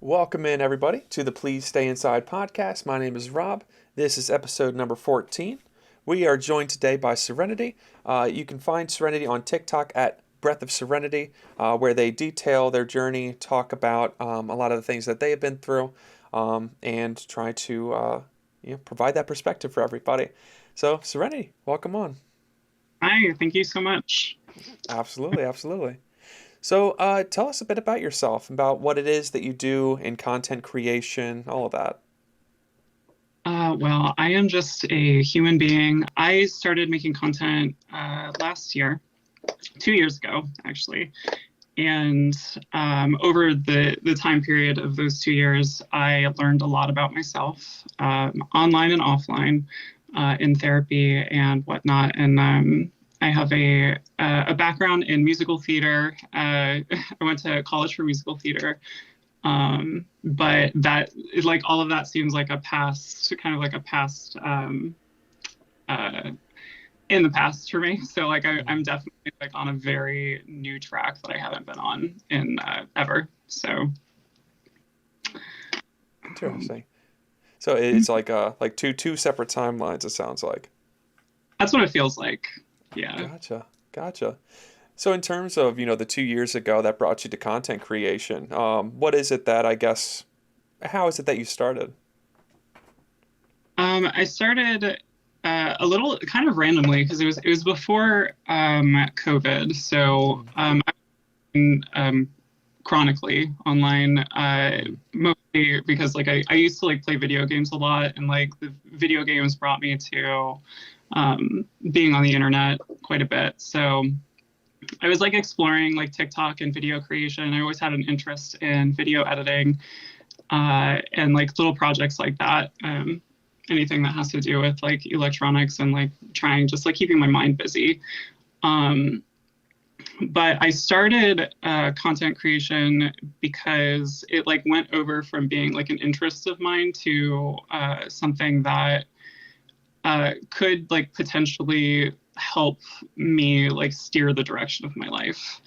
Welcome in, everybody, to the Please Stay Inside podcast. My name is Rob. This is episode number 14. We are joined today by Serenity. You can find Serenity on TikTok at Breath of Serenity, where they detail their journey, talk about a lot of the things that they have been through, and try to provide that perspective for everybody. So, Serenity, welcome on. Hi, thank you so much. Absolutely, absolutely. So, tell us a bit about yourself, about what it is that you do in content creation, all of that. Well, I am just a human being. I started making content last year, 2 years ago, actually. And over the time period of those 2 years, I learned a lot about myself, online and offline, in therapy and whatnot. And I have a background in musical theater. I went to college for musical theater. But that, like, all of that seems like a past, kind of like a past, uh, in the past for me. So like I'm definitely like on a very new track that I haven't been on in ever. So um, Interesting. So it's like two separate timelines, it sounds like. that's what it feels like. Yeah. Gotcha. Gotcha. So in terms of, the 2 years ago that brought you to content creation, what is it that how is it that you started? I started a little kind of randomly because it was before COVID. So Mm, I've been chronically online, mostly because like I used to like play video games a lot, and like the video games brought me to being on the internet quite a bit. So I was like exploring like TikTok and video creation. I always had an interest in video editing, and like little projects like that. Anything that has to do with like electronics and like trying just like keeping my mind busy. Um, but I started content creation because it like went over from being like an interest of mine to something that could like potentially help me like steer the direction of my life.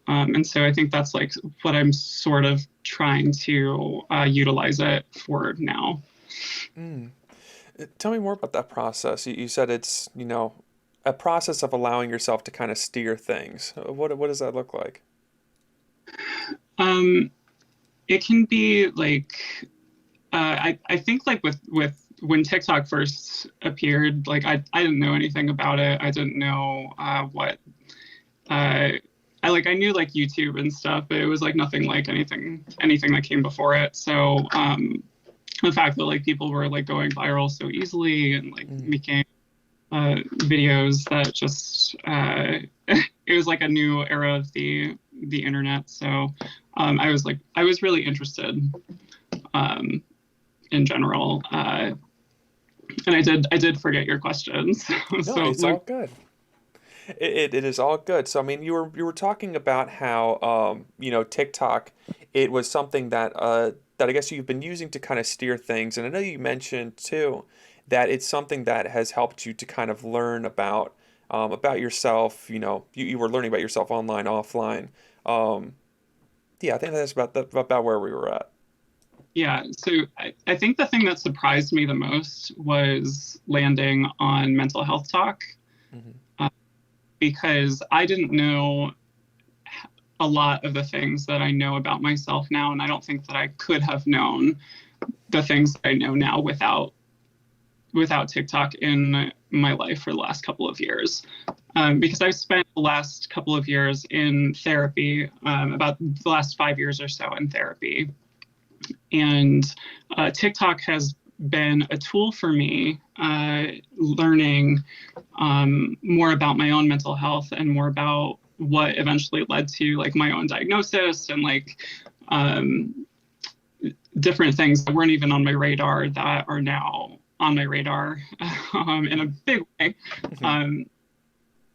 And so I think that's like what I'm sort of trying to utilize it for now. mm. Tell me more about that process. You said it's, a process of allowing yourself to kind of steer things. What does that look like? Um, it can be like I think like with when TikTok first appeared, like I didn't know anything about it. I didn't know what uh, I knew like YouTube and stuff, but it was like nothing like anything that came before it. So the fact that like people were like going viral so easily and like Mm, making videos that just it was like a new era of the internet. So I was really interested um, in general. And I did forget your questions. no, So it's all good. It is all good. So I mean, you were talking about how TikTok, it was something that I guess you've been using to kind of steer things, and I know you mentioned too that it's something that has helped you to kind of learn about yourself. You were learning about yourself online, offline. Um, yeah, I think that's about where we were at. yeah, so I think the thing that surprised me the most was landing on mental health talk, Hmm. uh, because I didn't know a lot of the things that I know about myself now, and I don't think that I could have known the things that I know now without TikTok in my life for the last couple of years. Because I've spent the last couple of years in therapy, about the last 5 years or so in therapy. And TikTok has been a tool for me, learning more about my own mental health and more about what eventually led to like my own diagnosis and like um, different things that weren't even on my radar that are now on my radar in a big way. Hmm. Um,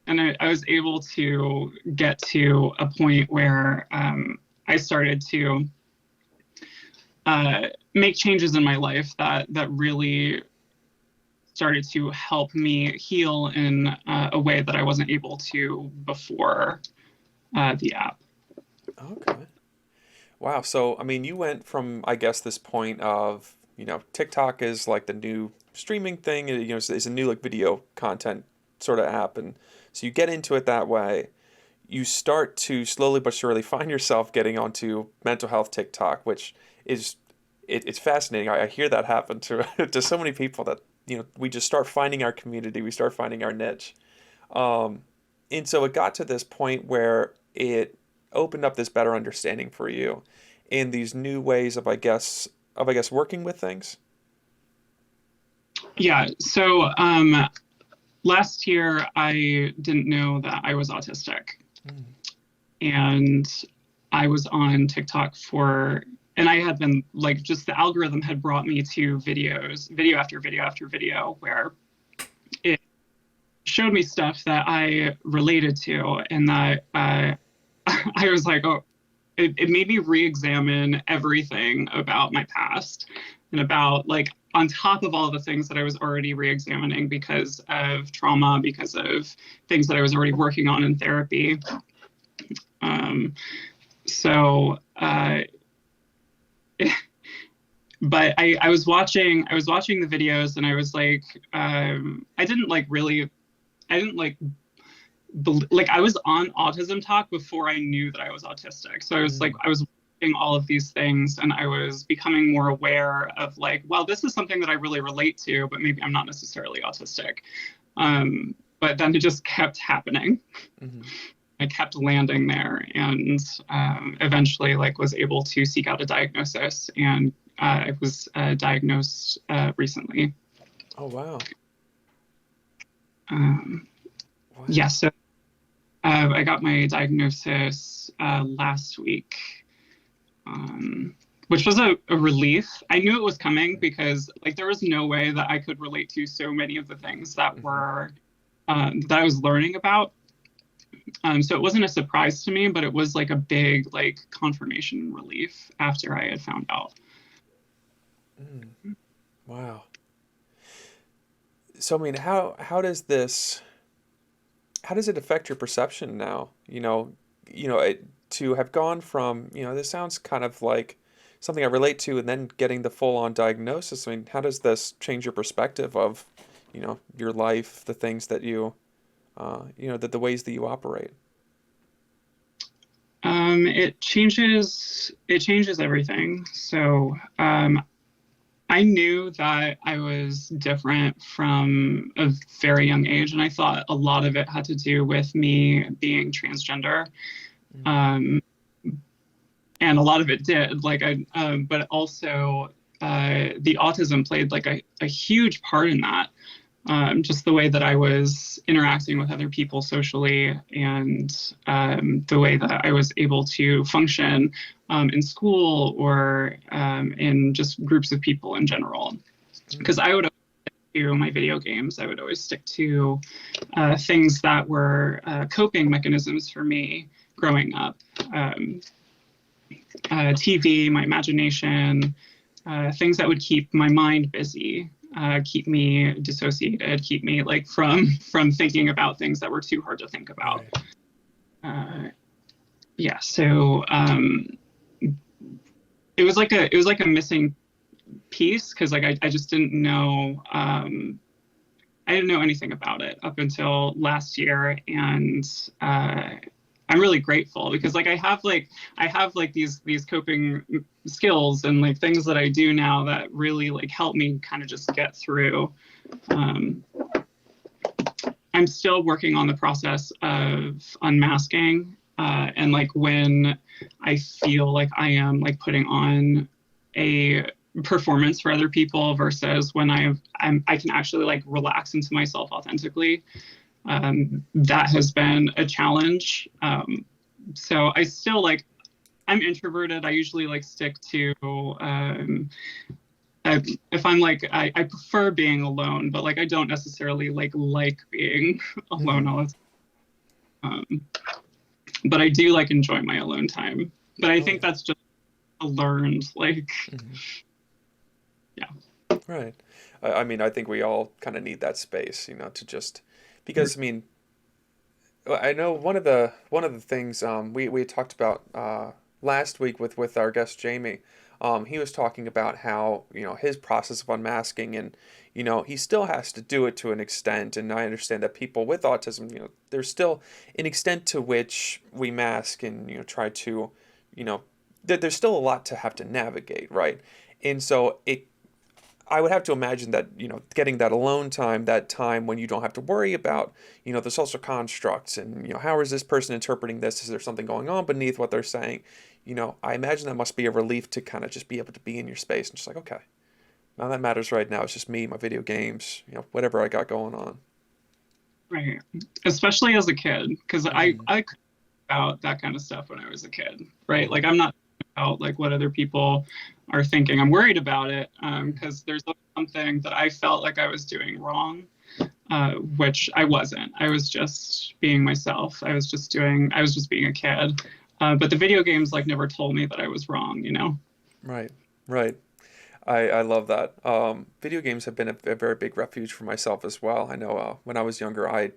and I was able to get to a point where I started to make changes in my life that really started to help me heal in a way that I wasn't able to before the app. Okay. Wow. So, I mean, you went from, I guess, this point of, TikTok is like the new streaming thing, it's a new like video content sort of app. And so you get into it that way. You start to slowly but surely find yourself getting onto mental health TikTok, which is, it's fascinating. I hear that happen to, to so many people that, we just start finding our community, we start finding our niche. Um, and so it got to this point where it opened up this better understanding for you in these new ways of I guess working with things. Yeah. So last year, I didn't know that I was autistic. Mm. And I was on TikTok and I had been like, just the algorithm had brought me to video after video after video, where it showed me stuff that I related to, and that I was like, oh, it made me re-examine everything about my past, and about like, on top of all the things that I was already re-examining because of trauma, because of things that I was already working on in therapy. Um, so but I was watching the videos, and I was like, I didn't like really, I didn't like, I was on autism talk before I knew that I was autistic. So I was like, Mm. I was watching all of these things, and I was becoming more aware of like, well, this is something that I really relate to, but maybe I'm not necessarily autistic. But then it just kept happening. Mm-hmm. I kept landing there, and eventually like was able to seek out a diagnosis, and I was diagnosed recently. Oh, wow. Um, yeah, Wow. so I got my diagnosis last week, which was a relief. I knew it was coming because like there was no way that I could relate to so many of the things that Mm-hmm. were that I was learning about. So it wasn't a surprise to me, but it was like a big like confirmation relief after I had found out. Mm. Wow. So, I mean, how does it affect your perception now? To have gone from, this sounds kind of like something I relate to, and then getting the full-on diagnosis. I mean, how does this change your perspective of, your life, the things that the ways that you operate? It changes everything. So I knew that I was different from a very young age, and I thought a lot of it had to do with me being transgender. Mm. Um, and a lot of it did, like but also the autism played like a huge part in that. Just the way that I was interacting with other people socially, and the way that I was able to function in school, or in just groups of people in general. Because Mm. I would to my video games. I would always stick to things that were coping mechanisms for me growing up. Um, TV, my imagination, things that would keep my mind busy, keep me dissociated, keep me like from thinking about things that were too hard to think about. Right. Uh, yeah, so it was like a missing piece, because like I just didn't know I didn't know anything about it up until last year, and I'm really grateful because like I have like these coping skills and like things that I do now that really like help me kind of just get through. Um, I'm still working on the process of unmasking, and like when I feel like I am like putting on a performance for other people versus when I can actually like relax into myself authentically. That has been a challenge. So I still like, I'm introverted. I usually like stick to if I'm like I prefer being alone, but like I don't necessarily like being alone Mm-hmm. all the time. But I do like enjoy my alone time. But I Oh, think yeah. that's just a learned like Mm-hmm. yeah. Right. I mean, I think we all kind of need that space, to just because I mean, I know one of the things we had talked about. last week with our guest Jamie. He was talking about how his process of unmasking, and he still has to do it to an extent. And I understand that people with autism, there's still an extent to which we mask and try to, you know, there's still a lot to have to navigate, right? And so I would have to imagine that, getting that alone time, that time when you don't have to worry about, the social constructs and, how is this person interpreting this? Is there something going on beneath what they're saying? I imagine that must be a relief to kind of just be able to be in your space and just like, okay, none that matters right now. It's just me, my video games, whatever I got going on. Right. Especially as a kid, because Mm-hmm. I cared about that kind of stuff when I was a kid, right? Mm-hmm. Like I'm not about like what other people are thinking. I'm worried about it because there's something that I felt like I was doing wrong, which I wasn't. I was just being myself. I was just being a kid. But the video games like never told me that I was wrong, you know? Right, right. I love that. Video games have been a very big refuge for myself as well. I know when I was younger, I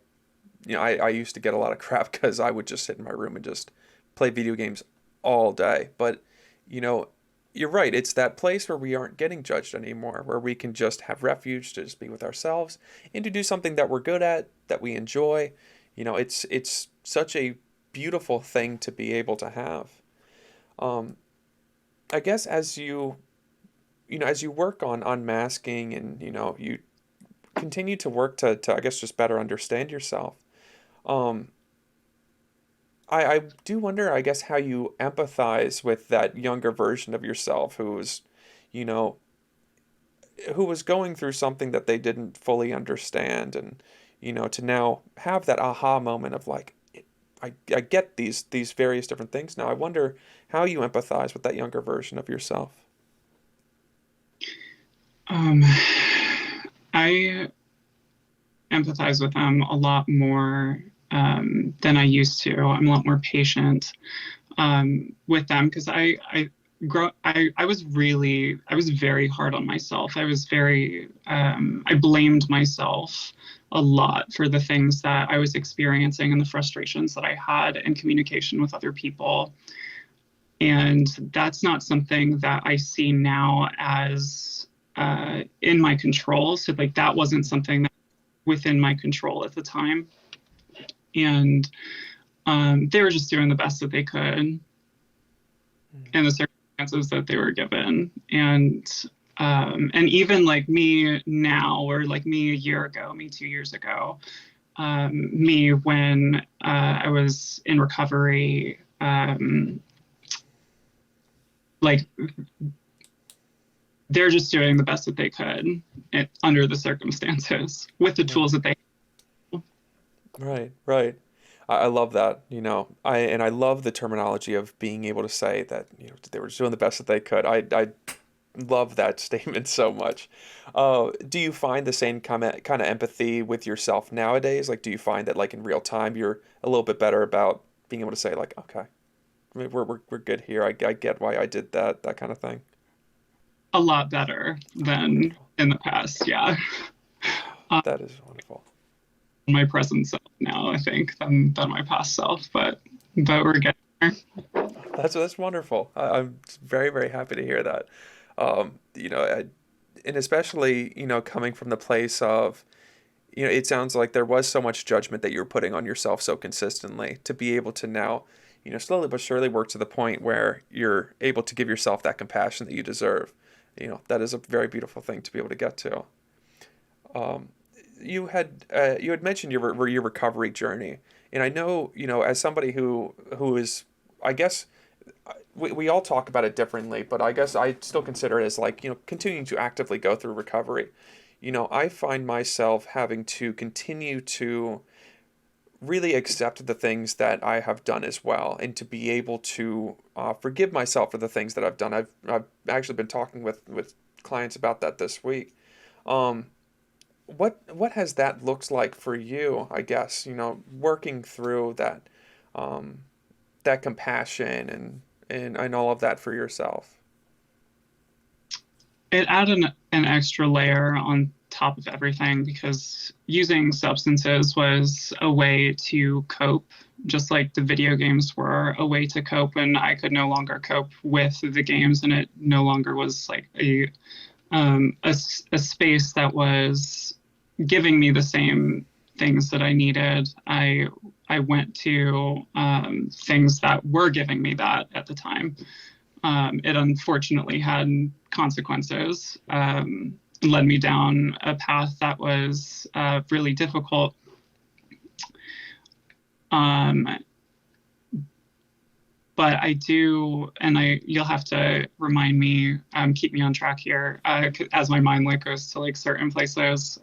used to get a lot of crap because I would just sit in my room and just play video games all day. But, you know, you're right. It's that place where we aren't getting judged anymore, where we can just have refuge to just be with ourselves and to do something that we're good at, that we enjoy. It's such a beautiful thing to be able to have. Um, I guess as you work on unmasking and you continue to work to I guess just better understand yourself. Um, I do wonder, I guess, how you empathize with that younger version of yourself you know, who was going through something that they didn't fully understand, and to now have that aha moment of like, I get these various different things now. I wonder how you empathize with that younger version of yourself. Um, I empathize with them a lot more than I used to. I'm a lot more patient with them because I was very hard on myself. I blamed myself a lot for the things that I was experiencing and the frustrations that I had in communication with other people. And that's not something that I see now as in my control. So like that wasn't something that within my control at the time. And they were just doing the best that they could in the circumstances that they were given. And even like me now, or like me a year ago, me 2 years ago, me when I was in recovery, like they're just doing the best that they could under the circumstances with the Right. tools that they have. Right, right. I love that, I love the terminology of being able to say that, they were just doing the best that they could. I love that statement so much. Do you find the same kind of empathy with yourself nowadays? Like, do you find that like in real time you're a little bit better about being able to say like, okay, I mean, we're good here. I get why I did that kind of thing. A lot better Oh, than wonderful. in the past. Yeah. Uh, That is wonderful. my present self now, I think, than my past self. But we're getting there. That's wonderful. I'm very, very happy to hear that. And especially, coming from the place of, it sounds like there was so much judgment that you were putting on yourself so consistently to be able to now, slowly but surely work to the point where you're able to give yourself that compassion that you deserve. That is a very beautiful thing to be able to get to. Um, you had mentioned your recovery journey, and I know, as somebody who is, I guess, we all talk about it differently, but I guess I still consider it as like, continuing to actively go through recovery. I find myself having to continue to really accept the things that I have done as well, and to be able to forgive myself for the things that I've done. I've actually been talking with clients about that this week. Um, what has that looked like for you? I guess working through um, that compassion and all of that for yourself. It added an extra layer on top of everything because using substances was a way to cope, just like the video games were a way to cope, and I could no longer cope with the games, and it no longer was like a space that was giving me the same things that I needed. I went to things that were giving me that at the time. It unfortunately had consequences, led me down a path that was really difficult. Um, but I do, and you'll have to remind me, keep me on track here, as my mind like goes to like certain places.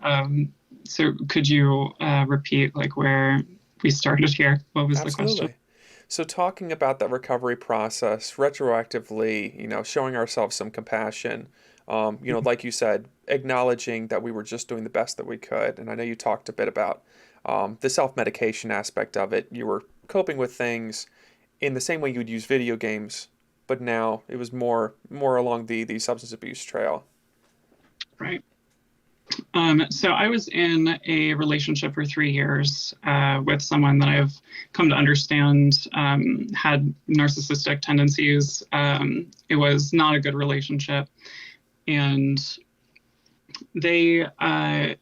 So could you repeat like where we started here? What was the question? Absolutely. So talking about that recovery process retroactively, showing ourselves some compassion, like you said, acknowledging that we were just doing the best that we could. And I know you talked a bit about the self-medication aspect of it. You were coping with things in the same way you would use video games, but now it was more along the substance abuse trail. Right. So I was in a relationship for 3 years with someone that I've come to understand had narcissistic tendencies. It was not a good relationship. And they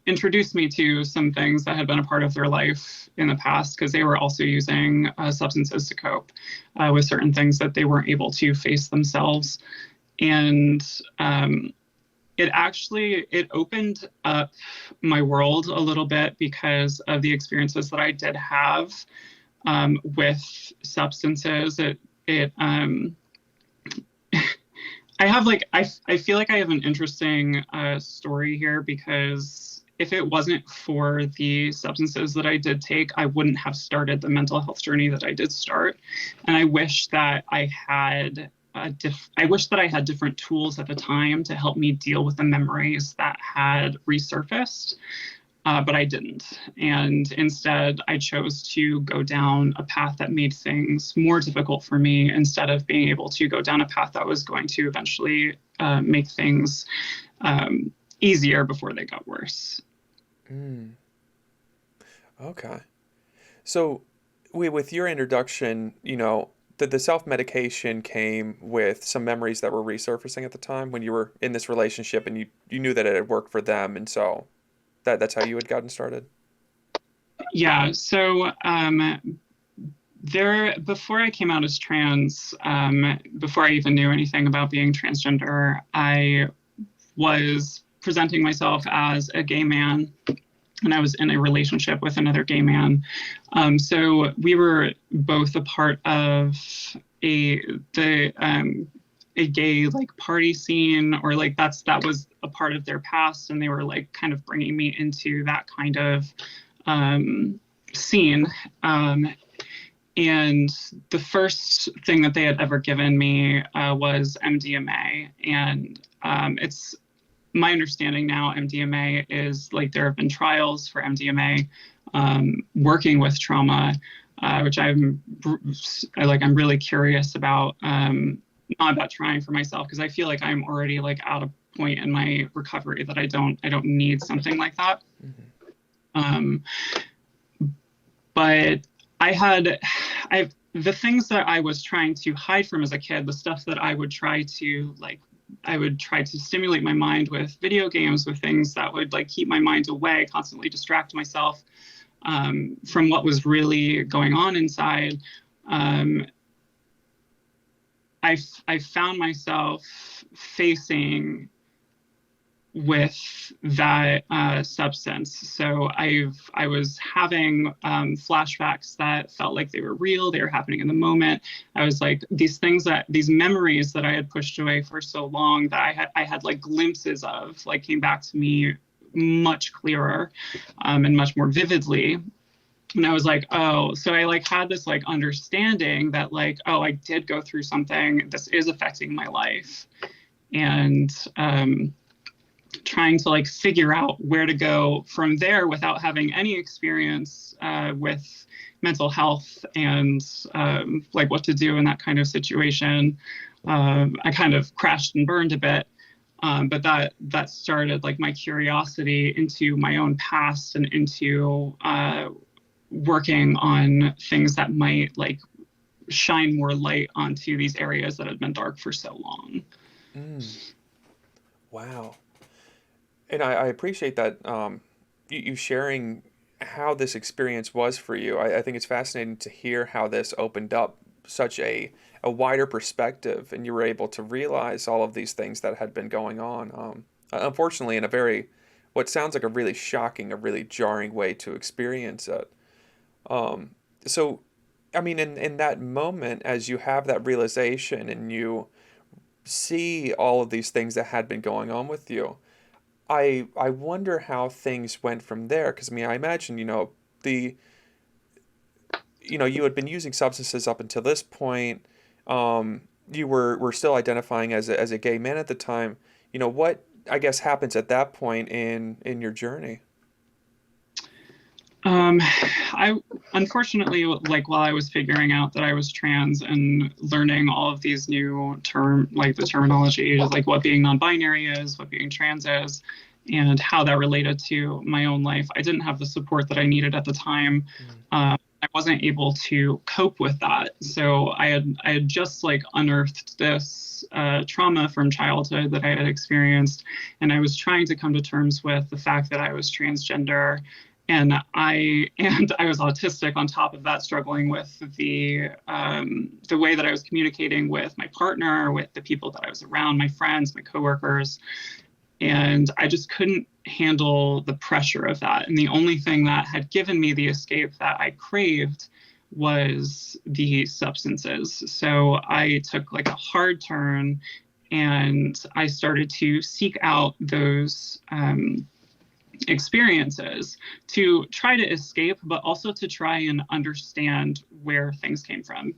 introduced me to some things that had been a part of their life in the past because they were also using substances to cope with certain things that they weren't able to face themselves. And it opened up my world a little bit because of the experiences that I did have with substances. It I have like I feel like I have an interesting story here because if it wasn't for the substances that I did take, I wouldn't have started the mental health journey that I did start. And I wish that I had different tools at the time to help me deal with the memories that had resurfaced, but I didn't. And instead, I chose to go down a path that made things more difficult for me instead of being able to go down a path that was going to eventually make things easier before they got worse. Mm, okay. So, with your introduction, the self-medication came with some memories that were resurfacing at the time when you were in this relationship and you knew that it had worked for them, and so that's how you had gotten started. Yeah. So before I came out as trans, before I even knew anything about being transgender, I was presenting myself as a gay man, and I was in a relationship with another gay man. So we were both a part of a gay like party scene, or like that was a part of their past, and they were like kind of bringing me into that kind of scene. And the first thing that they had ever given me was MDMA, and it's my understanding now, MDMA is like there have been trials for MDMA working with trauma, which I'm really curious about. Not about trying for myself because I feel like I'm already like at a point in my recovery that I don't need something like that. Mm-hmm. Um, but the things that I was trying to hide from as a kid, the stuff that I would try to stimulate my mind with video games, with things that would like keep my mind away, constantly distract myself from what was really going on inside. I found myself facing with that substance. So I was having flashbacks that felt like they were real. They were happening in the moment. I was like these memories that I had pushed away for so long that I had like glimpses of like came back to me much clearer and much more vividly. And I was like, oh, so I like had this like understanding that like, oh, I did go through something. This is affecting my life. And trying to like figure out where to go from there without having any experience with mental health and like what to do in that kind of situation. I kind of crashed and burned a bit. But that started like my curiosity into my own past and into working on things that might like shine more light onto these areas that had been dark for so long. Mm, wow. And I appreciate that you sharing how this experience was for you. I think it's fascinating to hear how this opened up such a wider perspective and you were able to realize all of these things that had been going on. Unfortunately, in a very, what sounds like a really shocking, a really jarring way to experience it. Um, so, I mean, in that moment, as you have that realization and you see all of these things that had been going on with you, I wonder how things went from there because I mean I imagine the you had been using substances up until this point. You were still identifying as a gay man at the time. What I guess happens at that point in your journey. I unfortunately, like while I was figuring out that I was trans and learning all of these new like the terminology, like what being non-binary is, what being trans is, and how that related to my own life, I didn't have the support that I needed at the time. Mm, I wasn't able to cope with that. So I had just like unearthed this trauma from childhood that I had experienced, and I was trying to come to terms with the fact that I was transgender, and I was autistic on top of that, struggling with the way that I was communicating with my partner, with the people that I was around, my friends, my coworkers, and I just couldn't handle the pressure of that. And the only thing that had given me the escape that I craved was the substances. So I took like a hard turn and I started to seek out those experiences to try to escape, but also to try and understand where things came from.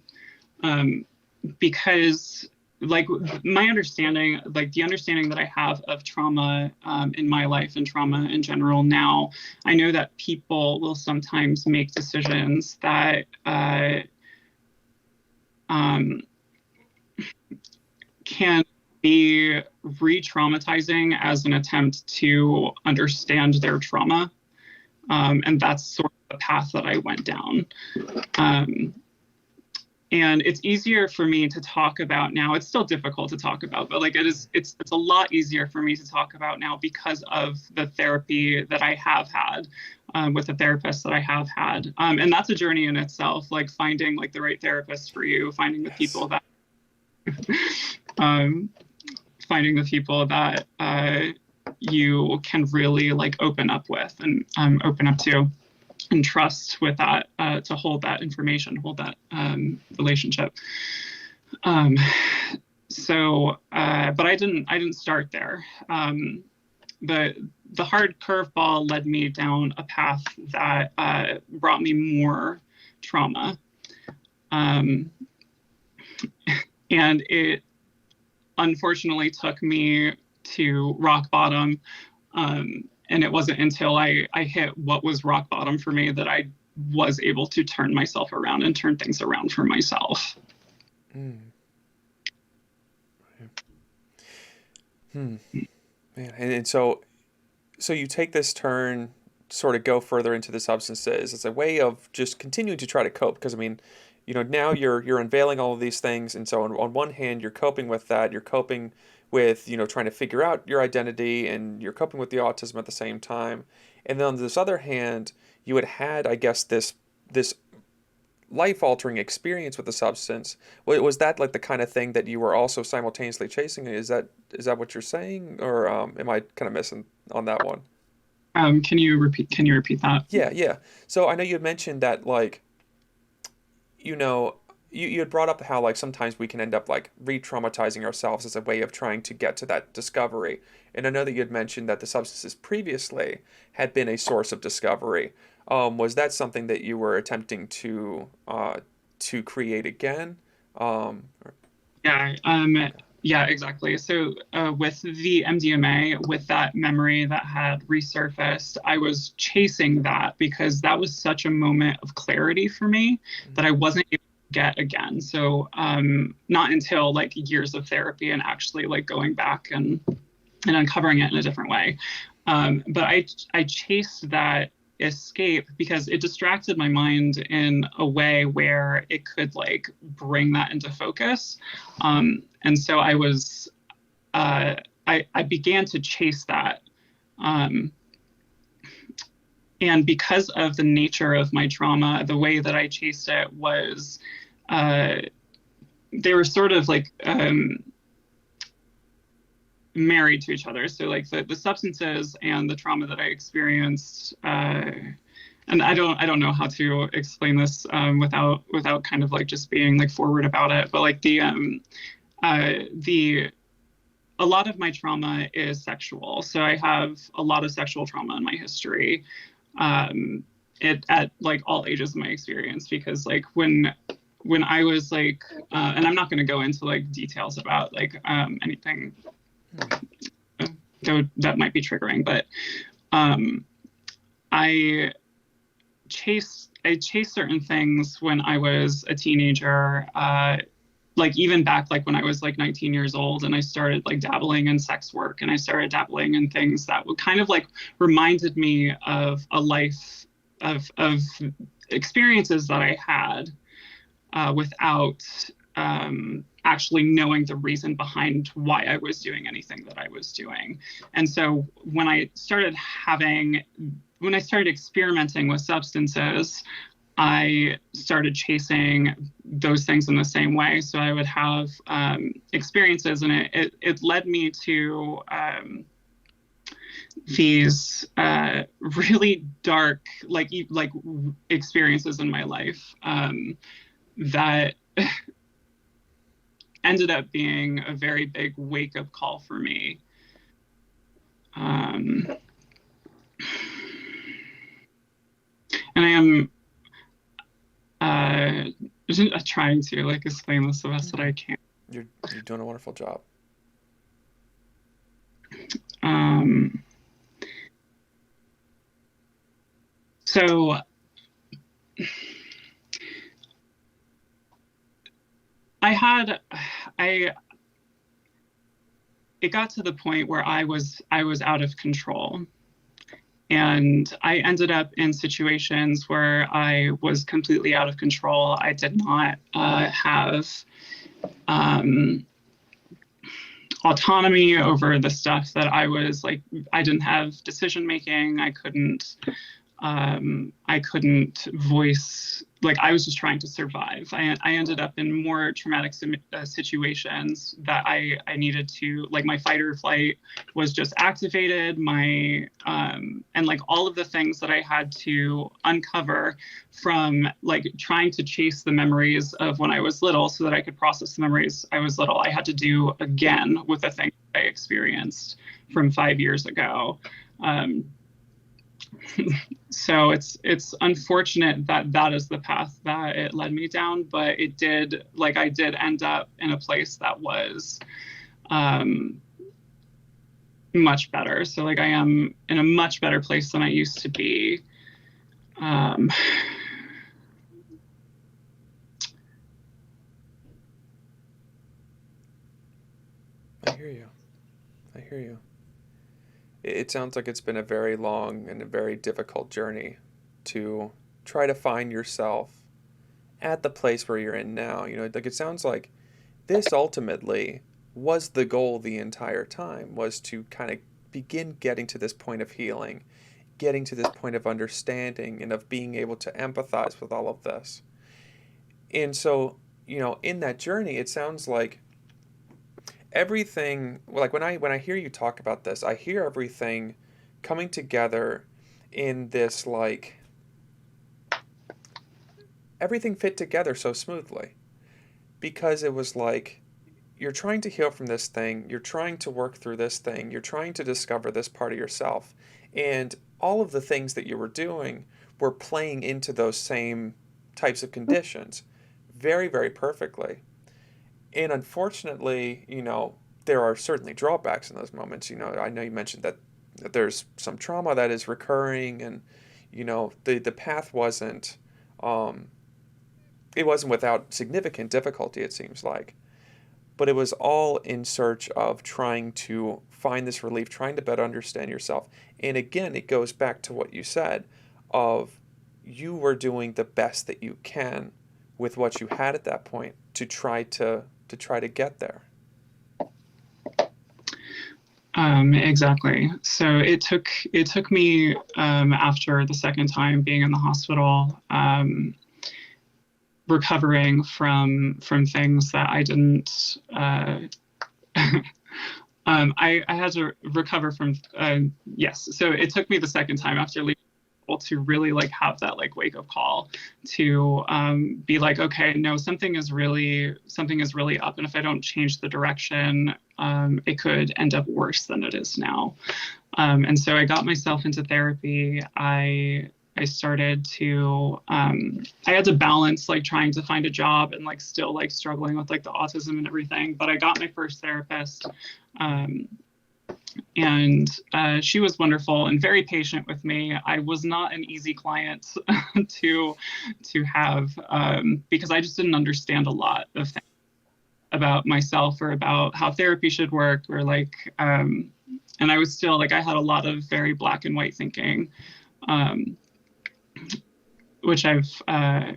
Um, because like my understanding, like the understanding that I have of trauma in my life and trauma in general now, I know that people will sometimes make decisions that um, can be re-traumatizing as an attempt to understand their trauma. And that's sort of the path that I went down. Um, and it's easier for me to talk about now. It's still difficult to talk about, but like it's a lot easier for me to talk about now because of the therapy that I have had with the therapist that I have had. And that's a journey in itself, like finding like the right therapist for you, yes. um, finding the people that you can really like open up with and open up to and trust with that to hold that information, hold that relationship. Um, but I didn't start there. The hard curveball led me down a path that brought me more trauma, um, and it unfortunately took me to rock bottom. And it wasn't until I hit what was rock bottom for me that I was able to turn myself around and turn things around for myself. Mm, hmm. Man, and so you take this turn, sort of go further into the substances. It's a way of just continuing to try to cope because I mean, now you're unveiling all of these things, and so on one hand you're coping with that, you're coping with trying to figure out your identity, and you're coping with the autism at the same time, and then on this other hand, you had I guess this life altering experience with the substance. Was that like the kind of thing that you were also simultaneously chasing? Is that what you're saying, or am I kind of missing on that one? Can you repeat that? Yeah, yeah. So I know you had mentioned that like you know you had brought up how like sometimes we can end up like re-traumatizing ourselves as a way of trying to get to that discovery. And I know that you had mentioned that the substances previously had been a source of discovery. Was that something that you were attempting to create again? Or- Yeah. okay. Yeah, exactly. So with the MDMA, with that memory that had resurfaced, I was chasing that because that was such a moment of clarity for me that I wasn't able to get again. So not until like years of therapy and actually like going back and and uncovering it in a different way. But I chased that escape because it distracted my mind in a way where it could like bring that into focus. And so uh, I began to chase that. Um, and because of the nature of my trauma, the way that I chased it was uh, they were sort of like married to each other. So like the substances and the trauma that I experienced, and I don't know how to explain this without kind of like just being like forward about it. But like the a lot of my trauma is sexual. So I have a lot of sexual trauma in my history. Um, it at like all ages of my experience because like when I was like, and I'm not going to go into like details about like anything that might be triggering, but um, I I chased certain things when I was a teenager. Like even back like when I was like 19 years old and I started like dabbling in sex work and I started dabbling in things that would kind of like reminded me of a life of experiences that I had without actually knowing the reason behind why I was doing anything that I was doing. And so when I started experimenting with substances, I started chasing those things in the same way. So I would have experiences, and it led me to these really dark, like experiences in my life that ended up being a very big wake up call for me. Um, and I am trying to like explain this the best that I can. You're doing a wonderful job. Um, so I had I it got to the point where I was out of control. And I ended up in situations where I was completely out of control. I did not have um, autonomy over the stuff that I was like. I didn't have decision making. I couldn't voice, like I was just trying to survive. I ended up in more traumatic situations that I needed to, like my fight or flight was just activated. And like all of the things that I had to uncover from like trying to chase the memories of when I was little so that I could process the memories I was little, I had to do again with the things I experienced from 5 years ago. Um, so it's unfortunate that that is the path that it led me down, but it did, like I did end up in a place that was um much better. So like I am in a much better place than I used to be. um I hear you. I hear you. It sounds like it's been a very long and a very difficult journey to try to find yourself at the place where you're in now. Like it sounds like this ultimately was the goal the entire time, was to kind of begin getting to this point of healing, getting to this point of understanding and of being able to empathize with all of this. And so, in that journey, it sounds like everything, like when I hear you talk about this, I hear everything coming together in this, like, everything fit together so smoothly because it was like you're trying to heal from this thing, you're trying to work through this thing, you're trying to discover this part of yourself, and all of the things that you were doing were playing into those same types of conditions very, very perfectly. And unfortunately, there are certainly drawbacks in those moments. I know you mentioned that there's some trauma that is recurring, and the path um, it wasn't without significant difficulty. It seems like, but it was all in search of trying to find this relief, trying to better understand yourself. And again, it goes back to what you said of you were doing the best that you can with what you had at that point to try to get there. Exactly. So it took me after the second time being in the hospital, recovering from things that I didn't. I had to recover from. Yes. So it took me the second time after leaving to really like have that like wake up call to be like, okay, no, something is really up, and if I don't change the direction, it could end up worse than it is now. And so I got myself into therapy. I started to I had to balance like trying to find a job and like still like struggling with like the autism and everything. But I got my first therapist, um, and she was wonderful and very patient with me. I was not an easy client to to have, because I just didn't understand a lot of things about myself or about how therapy should work or like, and I was still like I had a lot of very black and white thinking, um, which I've uh,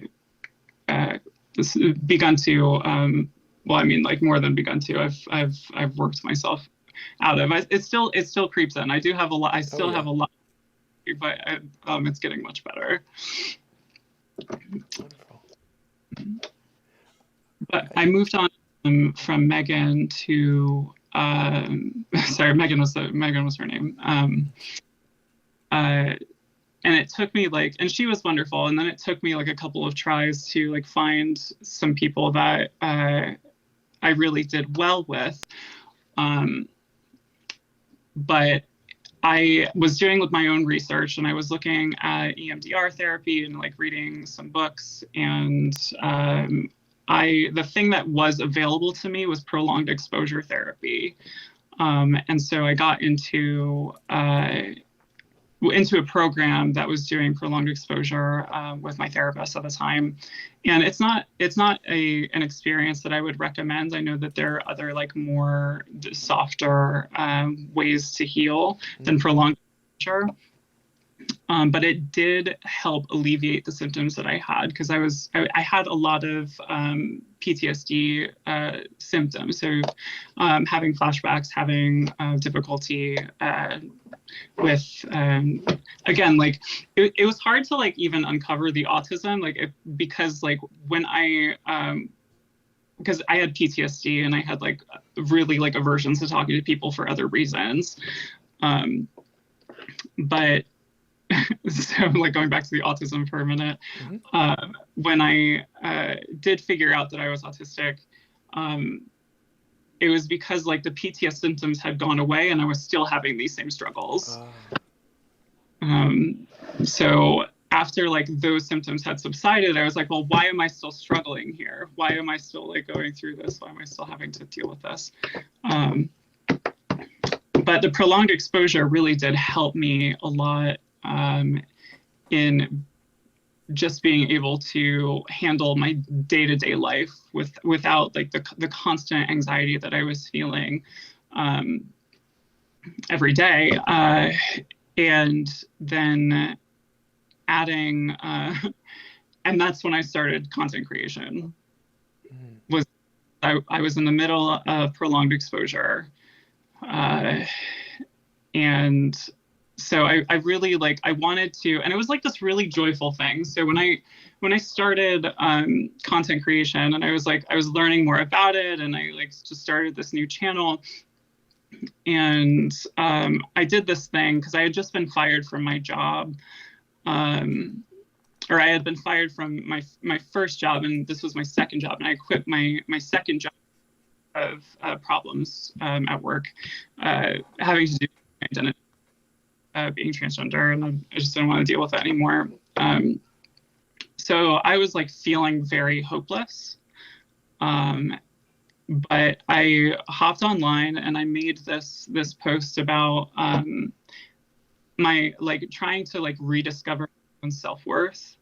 begun to, well, I mean, like more than begun to. I've worked myself out of. It still creeps in. I do have a lot. I Oh still have yeah. a lot, but it's getting much better. Wonderful. But I, I moved on from Megan to sorry, Megan was her name. Uh, and it took me like, and she was wonderful, and then it took me like a couple of tries to like find some people that I really did well with. Um, but I was doing with my own research, and I was looking at EMDR therapy and like reading some books. And the thing that was available to me was prolonged exposure therapy. And so I got into a program that was doing prolonged exposure with my therapist at the time. And it's not an experience that I would recommend. I know that there are other like more softer ways to heal than mm, prolonged exposure. But it did help alleviate the symptoms that I had because I had a lot of PTSD symptoms. So having flashbacks, having difficulty with again, like it was hard to like even uncover the autism, like because like when I because I had PTSD and I had like really like aversions to talking to people for other reasons. Um, but so like going back to the autism for a minute, mm-hmm. when I did figure out that I was autistic, um, it was because like the PTSD symptoms had gone away and I was still having these same struggles. Ah, Um, so after like those symptoms had subsided, I was like, well, why am I still struggling here? Why am I still like going through this? Why am I still having to deal with this? Um, but the prolonged exposure really did help me a lot in just being able to handle my day-to-day life without like the constant anxiety that I was feeling um, every day. And then adding, and that's when I started content creation. mm, Was I was in the middle of prolonged exposure, uh, and so I really like I wanted to, and it was like this really joyful thing. So when I started content creation, and I was learning more about it, and I like just started this new channel, and I did this thing because I had just been fired from my job. Um, or I had been fired from my first job, and this was my second job, and I quit my second job of problems at work, having to do with identity, being transgender, and I just didn't want to deal with that anymore. So I was like feeling very hopeless. Um, but I hopped online and I made this post about my like trying to like rediscover my own self-worth,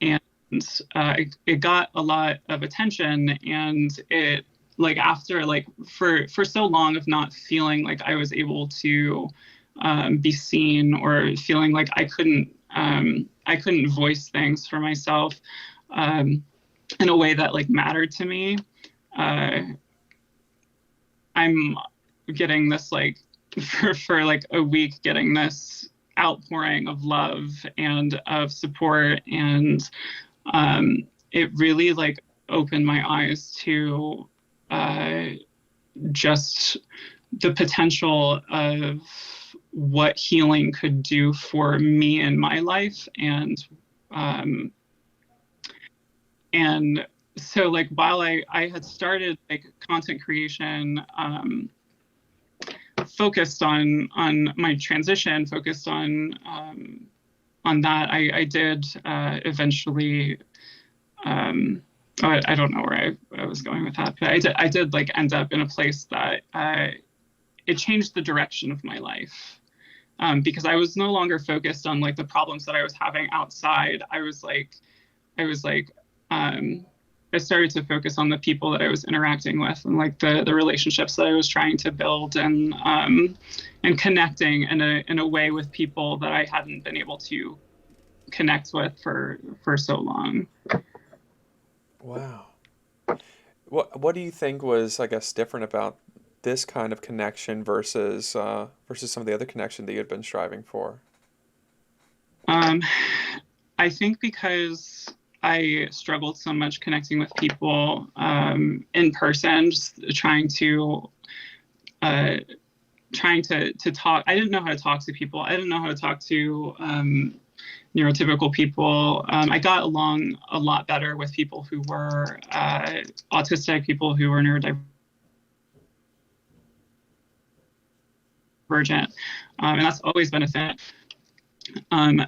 and it got a lot of attention, and like after like for so long of not feeling like I was able to be seen, or feeling like I couldn't voice things for myself um, in a way that like mattered to me. Uh, I'm getting this like for like a week, getting this outpouring of love and of support, and it really like opened my eyes to uh, just the potential of what healing could do for me in my life. Um, and so like while I had started like content creation, focused on my transition, focused on that, I did eventually I don't know where I was going with that, but I did like end up in a place that it changed the direction of my life, because I was no longer focused on like the problems that I was having outside. I was like, um, I started to focus on the people that I was interacting with, and like the relationships that I was trying to build, and connecting in a way with people that I hadn't been able to connect with for so long. Wow. What do you think was, I guess, different about this kind of connection versus versus some of the other connection that you had been striving for? Um, I think because I struggled so much connecting with people in person, just uh, trying to talk. I didn't know how to talk to people. I didn't know how to talk to neurotypical people. I got along a lot better with people who were autistic, people who were neurodivergent, and that's always been a thing.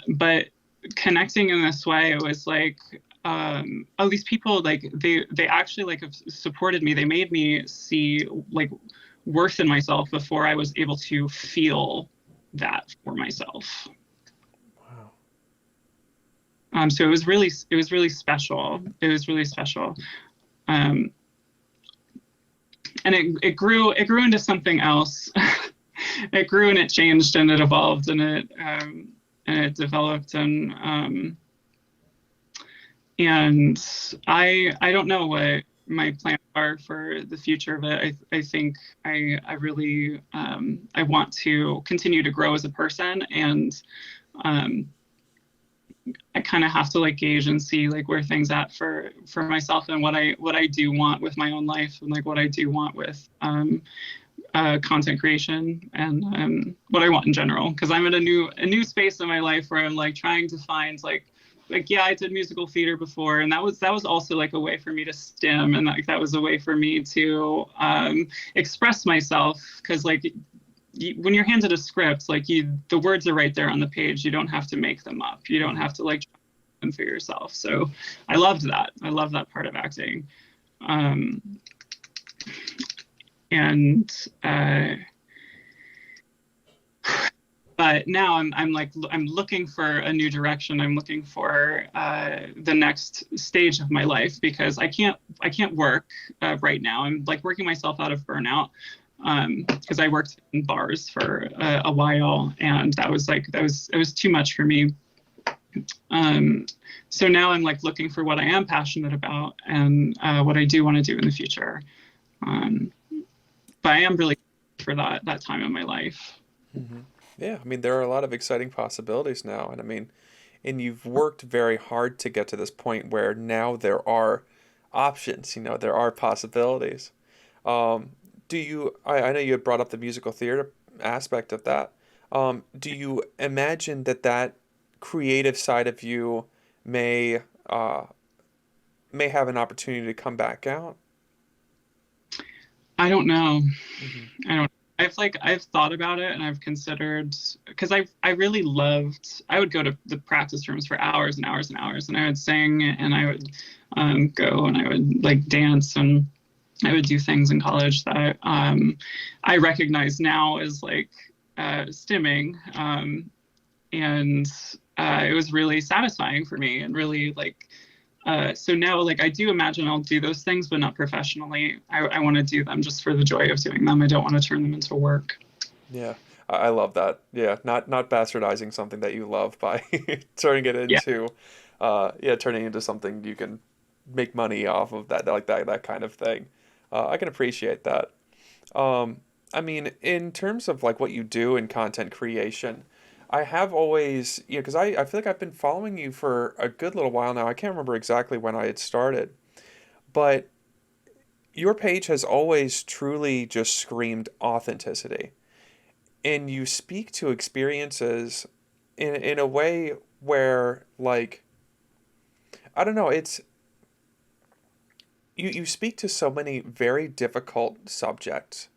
But connecting in this way, it was like, oh, these people like they actually like have supported me. They made me see like worth in myself before I was able to feel that for myself. Wow. So it was really special. It was really special. Um, and it grew into something else. It grew and it changed and it evolved and it developed, and I don't know what my plans are for the future, but I think I really I want to continue to grow as a person, and um, I kind of have to like gauge and see like where things at for myself, and what I do want with my own life, and like what I do want with content creation, and what I want in general. Because I'm in a new space in my life where I'm like trying to find like yeah, I did musical theater before, and that was also like a way for me to stim, and that was a way for me to express myself. Because like when you're handed a script, like the words are right there on the page. You don't have to make them up. You don't Mm-hmm. have to like try them for yourself. So I loved that. I love that part of acting. Um, and but now I'm like I'm looking for a new direction. I'm looking for the next stage of my life, because I can't work right now. I'm like working myself out of burnout, because I worked in bars for a while, and that was like it was too much for me. Um, so now I'm like looking for what I am passionate about, and what I do want to do in the future. Um, but I am really for that time in my life. Mm-hmm. Yeah, I mean, there are a lot of exciting possibilities now, and I mean, and you've worked very hard to get to this point where now there are options, you know, there are possibilities. Um, do you, I know you had brought up the musical theater aspect of that. Do you imagine that that creative side of you may, uh, may have an opportunity to come back out? I don't know. Mm-hmm. I don't. I've thought about it, and I've considered, because I really loved. I would go to the practice rooms for hours and hours and hours, and I would sing, and I would go and I would like dance, and I would do things in college that I recognize now as like stimming, and it was really satisfying for me, and really like So now, like, I do imagine I'll do those things, but not professionally. I want to do them just for the joy of doing them. I don't want to turn them into work. Yeah, I love that. Yeah, not bastardizing something that you love by turning it Yeah. into, yeah, turning into something you can make money off of that, like that kind of thing. I can appreciate that. Um, I mean, in terms of like what you do in content creation, I have always, because I feel like I've been following you for a good little while now. I can't remember exactly when I had started, but your page has always truly just screamed authenticity. And you speak to experiences in a way where, like, I don't know, it's you speak to so many very difficult subjects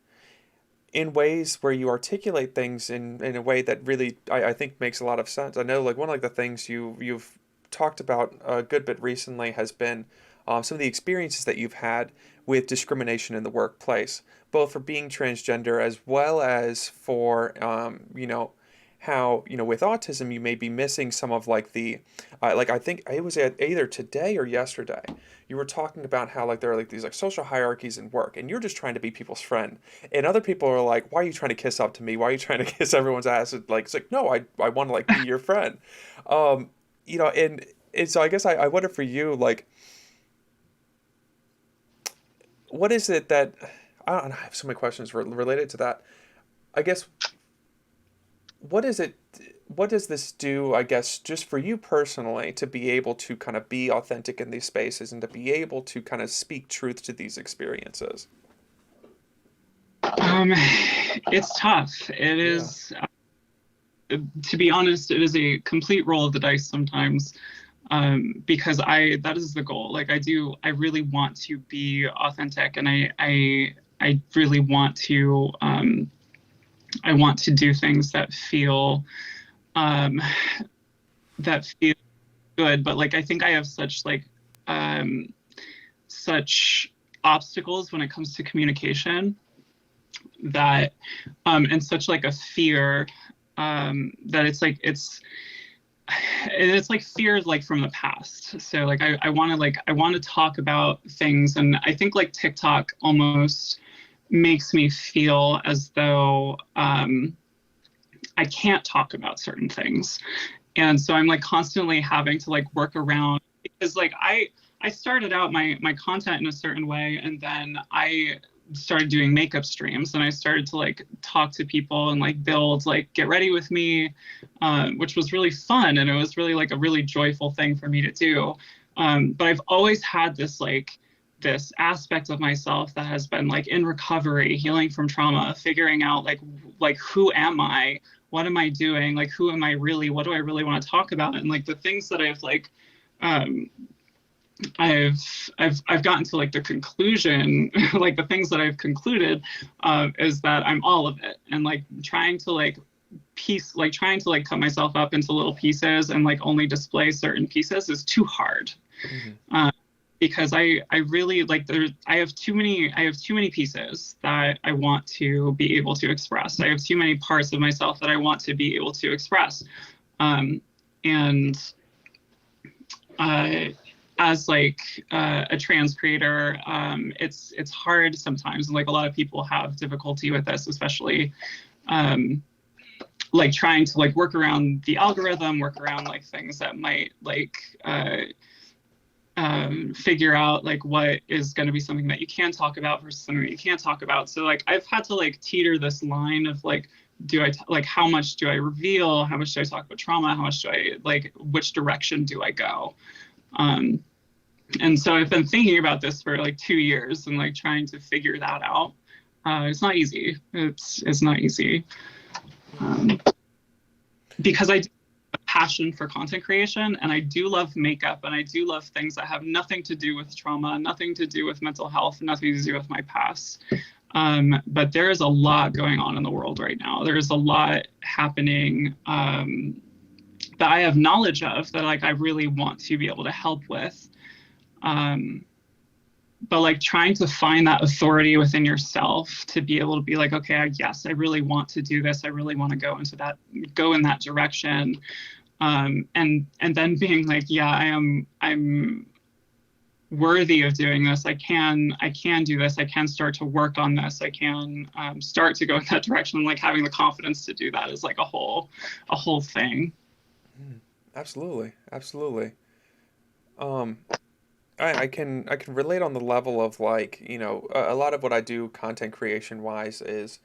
in ways where you articulate things in a way that really I think makes a lot of sense. I know like one of like the things you've talked about a good bit recently has been some of the experiences that you've had with discrimination in the workplace, both for being transgender as well as for how with autism you may be missing some of like the like I think it was either today or yesterday you were talking about how like there are like these like social hierarchies in work and you're just trying to be people's friend and other people are like, why are you trying to kiss up to me? Why are you trying to kiss everyone's ass? It's like, no, I want to like be your friend. Um, and so I guess I wonder for you, like, what is it that I don't know, I have so many questions related to that. I guess what is it? What does this do? I guess just for you personally to be able to kind of be authentic in these spaces and to be able to kind of speak truth to these experiences. Um, it's tough. It Yeah. is, to be honest, it is a complete roll of the dice sometimes. Because that is the goal. Like I really want to be authentic, and I really I want to do things um, that feel good. But like I think I have um, such obstacles when it comes to communication that and such like a fear that it's like fears like from the past. So like I want to talk about things, and I think like TikTok almost makes me feel as though I can't talk about certain things, and so I'm like constantly having to like work around, because like I started out my content in a certain way, and then I started doing makeup streams, and I started to like talk to people and like build like get ready with me, which was really fun, and it was really like a really joyful thing for me to do. But I've always had this aspect of myself that has been like in recovery, healing from trauma, figuring out like who am I, what am I doing, like who am I really, what do I really want to talk about, and like the things that um, I've gotten to like the conclusion, like the things that I've concluded, is that I'm all of it, and like trying to like cut myself up into little pieces and like only display certain pieces is too hard. Hmm. Uh, because I really like I have too many pieces that I want to be able to express. I have too many parts of myself that I want to be able to express. Um, and uh, as like a trans creator, it's hard sometimes, and like a lot of people have difficulty with this, especially um, like trying to like work around the algorithm, work around like things that might like figure out like what is going to be something that you can talk about versus something that you can't talk about. So like I've had to like teeter this line of like, like how much do I reveal? How much do I talk about trauma? How much do I like? Which direction do I go? Um, and so I've been thinking about this for like 2 years and like trying to figure that out. It's not easy. It's not easy, um, because I do have a passion for content creation, and I do love makeup, and I do love things that have nothing to do with trauma, nothing to do with mental health, nothing to do with my past. But there is a lot going on in the world right now. There is a lot happening that I have knowledge of that like I really want to be able to help with. Um, but like trying to find that authority within yourself to be able to be like, okay, yes, I really want to do this, I really want to go in that direction, and then being like, yeah, I'm worthy of doing this. I can do this. I can start to work on this. I can start to go in that direction. Like having the confidence to do that is like a whole thing. Mm, absolutely, absolutely. Um, I can relate on the level of like, a lot of what I do content creation wise is,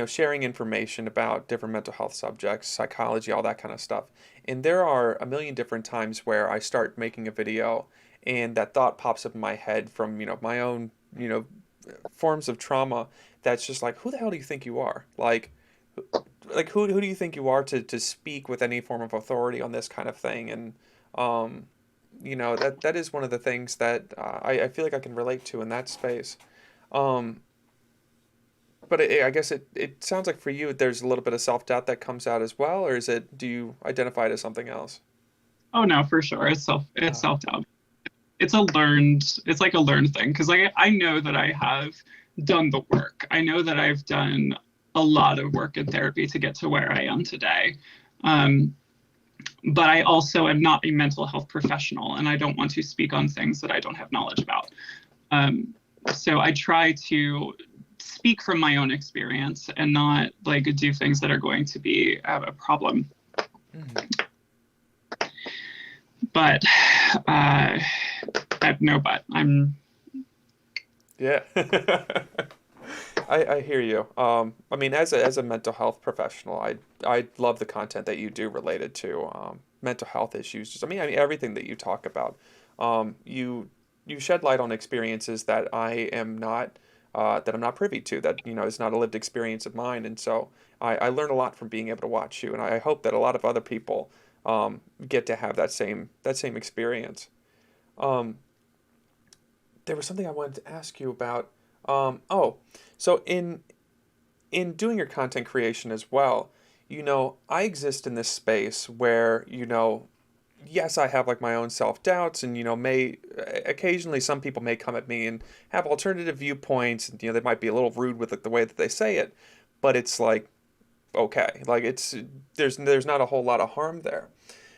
sharing information about different mental health subjects, psychology, all that kind of stuff. And there are a million different times where I start making a video and that thought pops up in my head from, my own, forms of trauma that's just like, who the hell do you think you are? Who do you think you are to speak with any form of authority on this kind of thing? And um, that is one of the things that I feel like I can relate to in that space. Um, but I guess it sounds like for you there's a little bit of self doubt that comes out as well, or do you identify it as something else? Oh no, for sure. It's Uh, self-doubt. It's like a learned thing because I know that I have done the work. I know that I've done a lot of work in therapy to get to where I am today. Um, but I also am not a mental health professional and I don't want to speak on things that I don't have knowledge about. Um, so I try to speak from my own experience and not like do things that are going to be a problem. mhm. But no, but I'm Yeah. I hear you. I mean, as a mental health professional, I love the content that you do related to mental health issues. I mean everything that you talk about. You shed light on experiences that I'm not privy to. That is not a lived experience of mine, and so I learn a lot from being able to watch you, and I hope that a lot of other people get to have that same experience. Um, there was something I wanted to ask you about. Oh, so in doing your content creation as well, I exist in this space where, yes, I have like my own self doubts, and may occasionally some people may come at me and have alternative viewpoints, and they might be a little rude with like, the way that they say it, but it's like okay, like there's not a whole lot of harm there.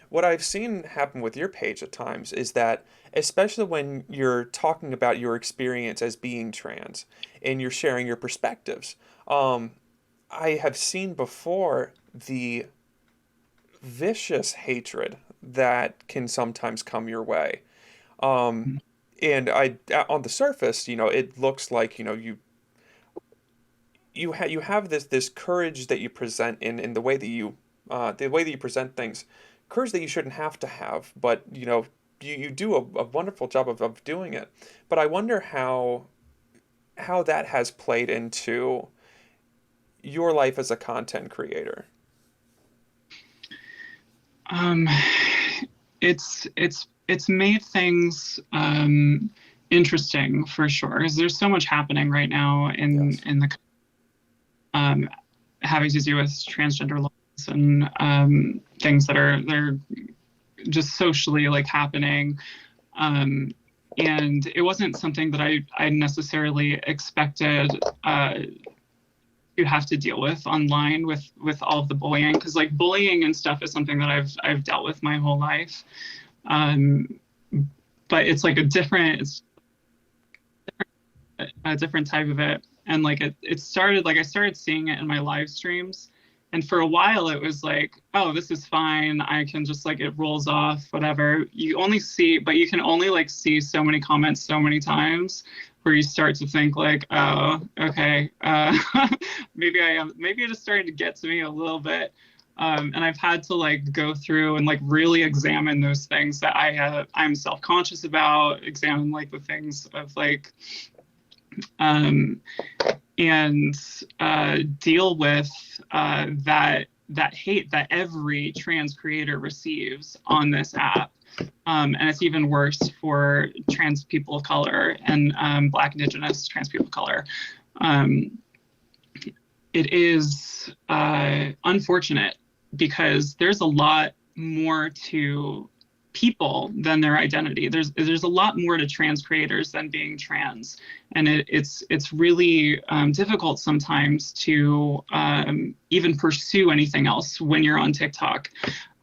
What I've seen happen with your page at times is that, especially when you're talking about your experience as being trans and you're sharing your perspectives, um, I have seen before the vicious hatred that can sometimes come your way. Um, and on the surface, it looks like, you have this courage that you present in the way that you present things, courage that you shouldn't have to have, but you do a wonderful job of doing it. But I wonder how that has played into your life as a content creator. um, it's made things interesting for sure because there's so much happening right now Yes. in the um, having to do with transgender laws and things that are they're just socially like happening. Um, and it wasn't something that I necessarily expected to have to deal with online with all of the bullying because like bullying and stuff is something that I've dealt with my whole life. Um, but it's like it's a different type of it. And like it started like I started seeing it in my live streams. And for a while it was like, oh, this is fine. I can just like it rolls off, whatever. But you can only like see so many comments so many times where you start to think like, oh, okay, maybe it is starting to get to me a little bit. And I've had to like go through and like really examine those things that I'm self-conscious about, examine like the things of like um, and deal with that hate that every trans creator receives on this app. And it's even worse for trans people of color and Black, Indigenous, trans people of color. Um, it is unfortunate because there's a lot more to people than their identity. There's a lot more to trans creators than being trans, and it's really difficult sometimes to even pursue anything else when you're on TikTok,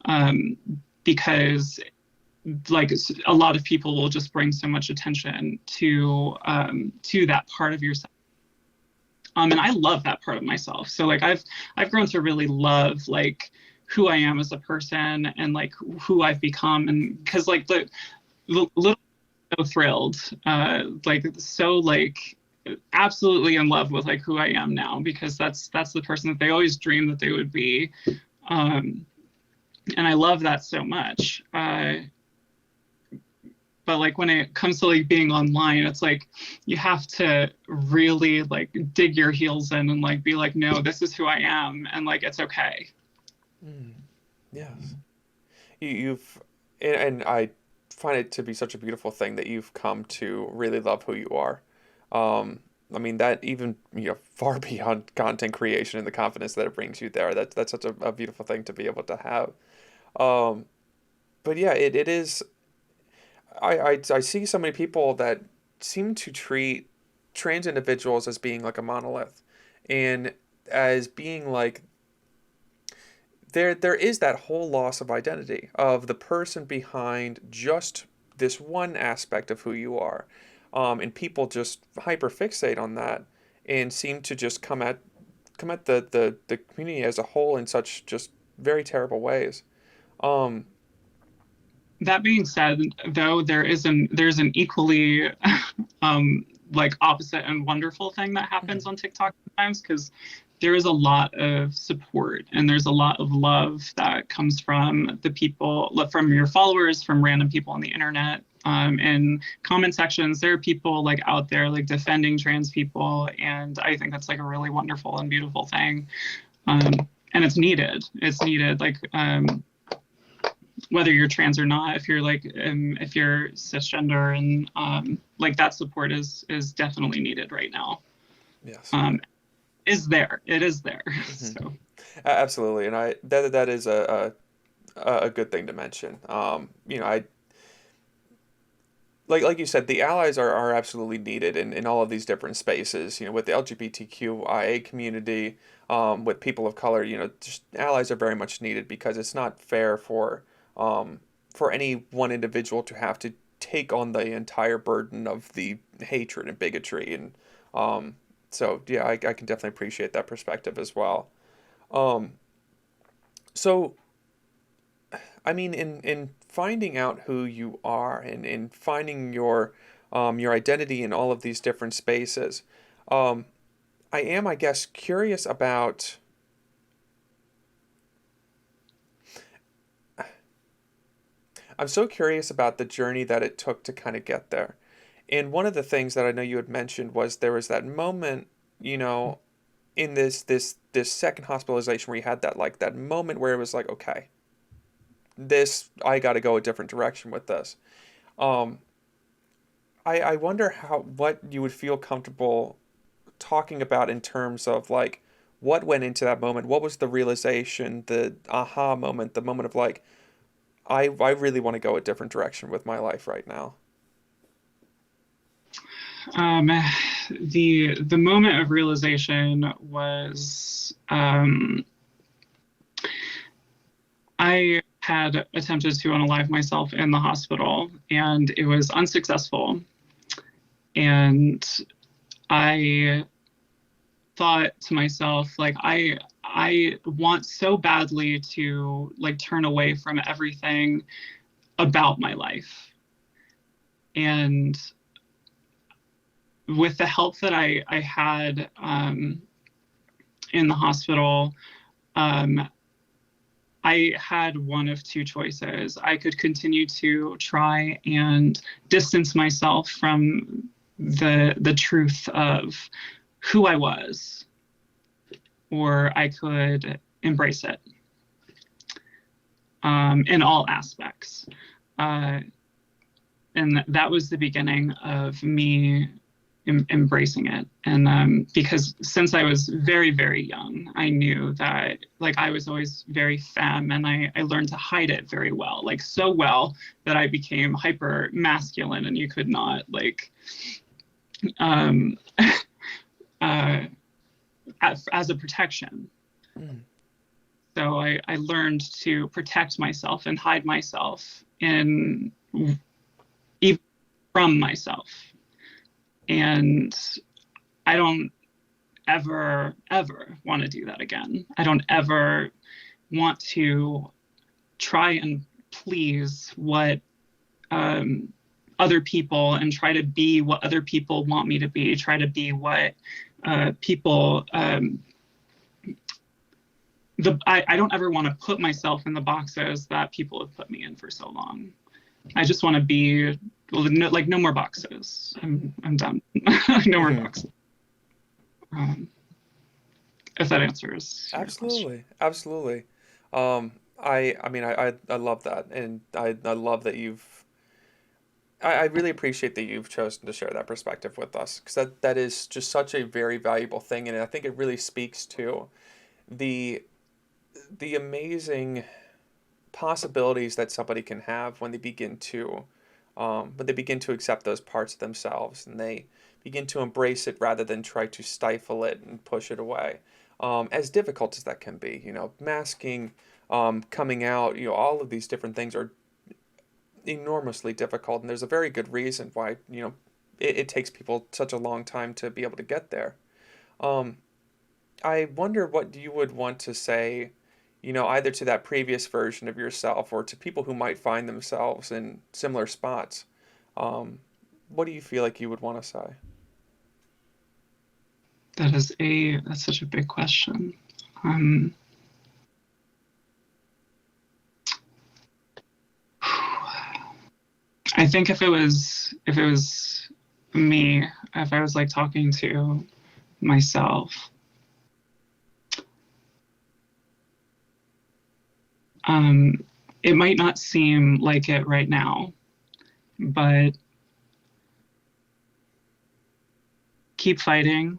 um, because like a lot of people will just bring so much attention to that part of yourself. And I love that part of myself. So like I've grown to really love like who I am as a person and like who I've become. And because like the little so thrilled, like so like absolutely in love with like who I am now, because that's the person that they always dreamed that they would be. Um, and I love that so much. But like when it comes to like being online, it's like you have to really like dig your heels in and like be like, no, this is who I am, and like it's okay. Mm, yes. You've and I find it to be such a beautiful thing that you've come to really love who you are. Um, I mean that even far beyond content creation and the confidence that it brings you there. That's such a beautiful thing to be able to have. Um, but yeah, it is. I see so many people that seem to treat trans individuals as being like a monolith, and as being like there is that whole loss of identity of the person behind just this one aspect of who you are, and people just hyper fixate on that and seem to just come at the community as a whole in such just very terrible ways. Um, That being said, though, there's an equally like opposite and wonderful thing that mhm, happens on TikTok sometimes, because there is a lot of support and there's a lot of love that comes from the people, from your followers, from random people on the internet. In comment sections, there are people like out there like defending trans people, and I think that's like a really wonderful and beautiful thing. Um, and it's needed. It's needed. Like whether you're trans or not, if you're cisgender, and like that support is definitely needed right now. yes. Um, is there? It is there. Hmm. So Absolutely, and I that is a good thing to mention. I like you said, the allies are absolutely needed in all of these different spaces. With the LGBTQIA community, with people of color, just allies are very much needed because it's not fair for any one individual to have to take on the entire burden of the hatred and bigotry, and so yeah, I can definitely appreciate that perspective as well. Um, so I mean, in finding out who you are and in finding your identity in all of these different spaces, um, I am, I guess, curious about. I'm so curious about the journey that it took to kind of get there. And one of the things that I know you had mentioned was there was that moment, you know, in this second hospitalization where you had that moment where it was like, okay, this I got to go a different direction with this. Um, I wonder what you would feel comfortable talking about in terms of like what went into that moment. What was the realization, the aha moment, the moment of like I really want to go a different direction with my life right now. um, the moment of realization was I had attempted to unalive myself in the hospital, and it was unsuccessful. And I thought to myself, like, I want so badly to like turn away from everything about my life. And with the help that I had in the hospital, um, I had one of two choices. I could continue to try and distance myself from the truth of who I was, or I could embrace it in all aspects. Uh, and that was the beginning of me embracing it. And because since I was very, very young, I knew that like I was always very femme, and I learned to hide it very well, like so well that I became hyper masculine, and you could not like um, uh, as a protection. Mm, So I learned to protect myself and hide myself. in even from myself. And I don't ever want to do that again. I don't ever want to try and please what other people and try to be what other people want me to be, try to be what people I don't ever want to put myself in the boxes that people have put me in for so long. I just want to be like no more boxes. I'm done. No more Hmm. boxes. Um, if that answers your question. Absolutely, absolutely. I mean, I love that, and I love that I really appreciate that you've chosen to share that perspective with us, because that is just such a very valuable thing, and I think it really speaks to the the amazing possibilities that somebody can have when they begin to accept those parts of themselves, and they begin to embrace it rather than try to stifle it and push it away. As difficult as that can be, masking, coming out, all of these different things are enormously difficult, and there's a very good reason why it takes people such a long time to be able to get there. Um, I wonder what you would want to say, either to that previous version of yourself or to people who might find themselves in similar spots. Um, what do you feel like you would want to say? That's such a big question. Um, I think if it was me, if I was like talking to myself, um, it might not seem like it right now, but keep fighting.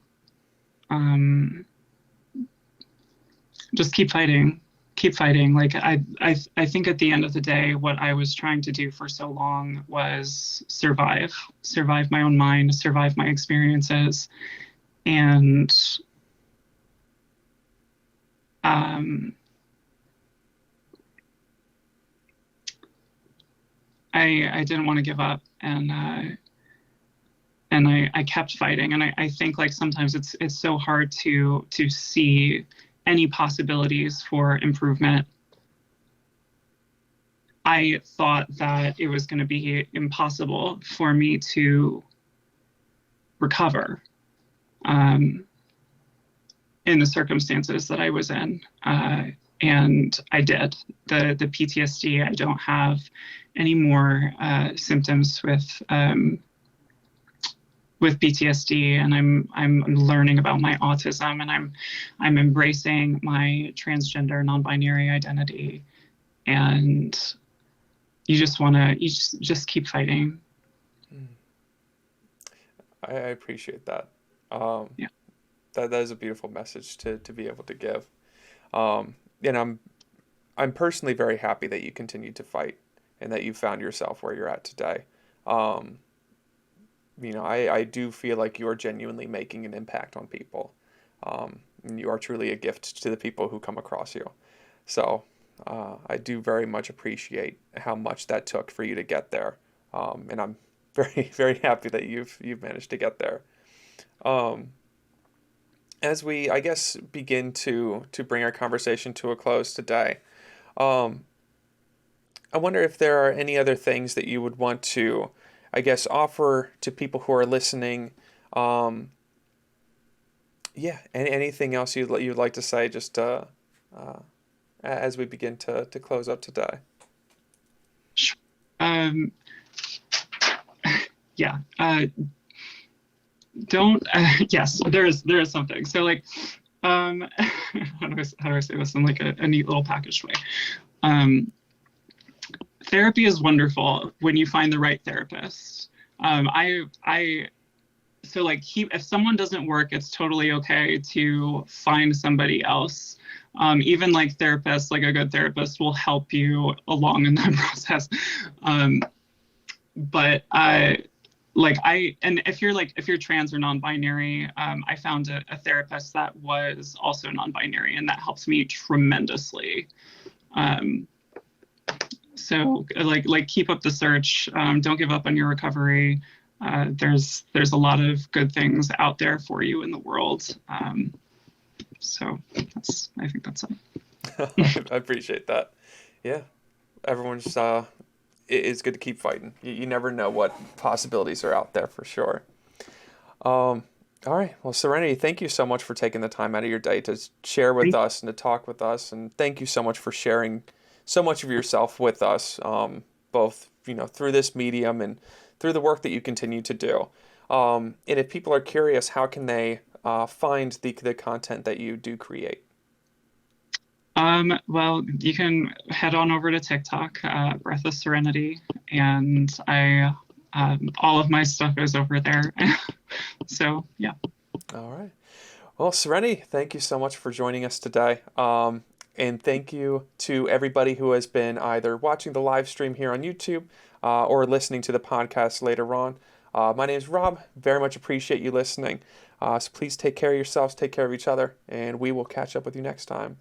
Um, just keep fighting. Keep fighting. Like I think at the end of the day, what I was trying to do for so long was survive my own mind, survive my experiences, and um, I didn't want to give up, and I kept fighting. And I think like sometimes it's so hard to see any possibilities for improvement. I thought that it was going to be impossible for me to recover um, in the circumstances that I was in. And I did. The PTSD, I don't have any more symptoms with PTSD, and I'm learning about my autism, and I'm embracing my transgender non-binary identity, and you just keep fighting. Hmm. I appreciate that. Um, Yeah. that is a beautiful message to be able to give. And I'm personally very happy that you continue to fight and that you found yourself where you're at today. Um, I do feel like you are genuinely making an impact on people. And you are truly a gift to the people who come across you. So I do very much appreciate how much that took for you to get there. And I'm very, very happy that you've managed to get there. Um, as we, I guess, begin to bring our conversation to a close today, um, I wonder if there are any other things that you would want to, I guess, offer to people who are listening. Um, yeah, anything else you'd like to say just uh, as we begin to close up today? Um, yeah. Don't. Yes, there is something. So like, how do I say this in like a neat little packaged way? Um, Therapy is wonderful when you find the right therapist. I so like if someone doesn't work, it's totally okay to find somebody else. Even like therapists, like a good therapist will help you along in that process. But and if you're trans or non-binary, I found a therapist that was also non-binary, and that helps me tremendously. Um, So like keep up the search. Don't give up on your recovery. There's a lot of good things out there for you in the world. So I think that's I it. appreciate that. Yeah, everyone's it's good to keep fighting. You never know what possibilities are out there for sure. Um, all right. Well, Serenity, thank you so much for taking the time out of your day to share with us and to talk with us, and thank you so much for sharing so much of yourself with us, both through this medium and through the work that you continue to do. And if people are curious, how can they find the content that you do create? Well, you can head on over to TikTok, Breath of Serenity, and I all of my stuff is over there. So yeah. All right. Well, Serenity, thank you so much for joining us today. And thank you to everybody who has been either watching the live stream here on YouTube or listening to the podcast later on. My name is Rob. Very much appreciate you listening. So please take care of yourselves, take care of each other, and we will catch up with you next time.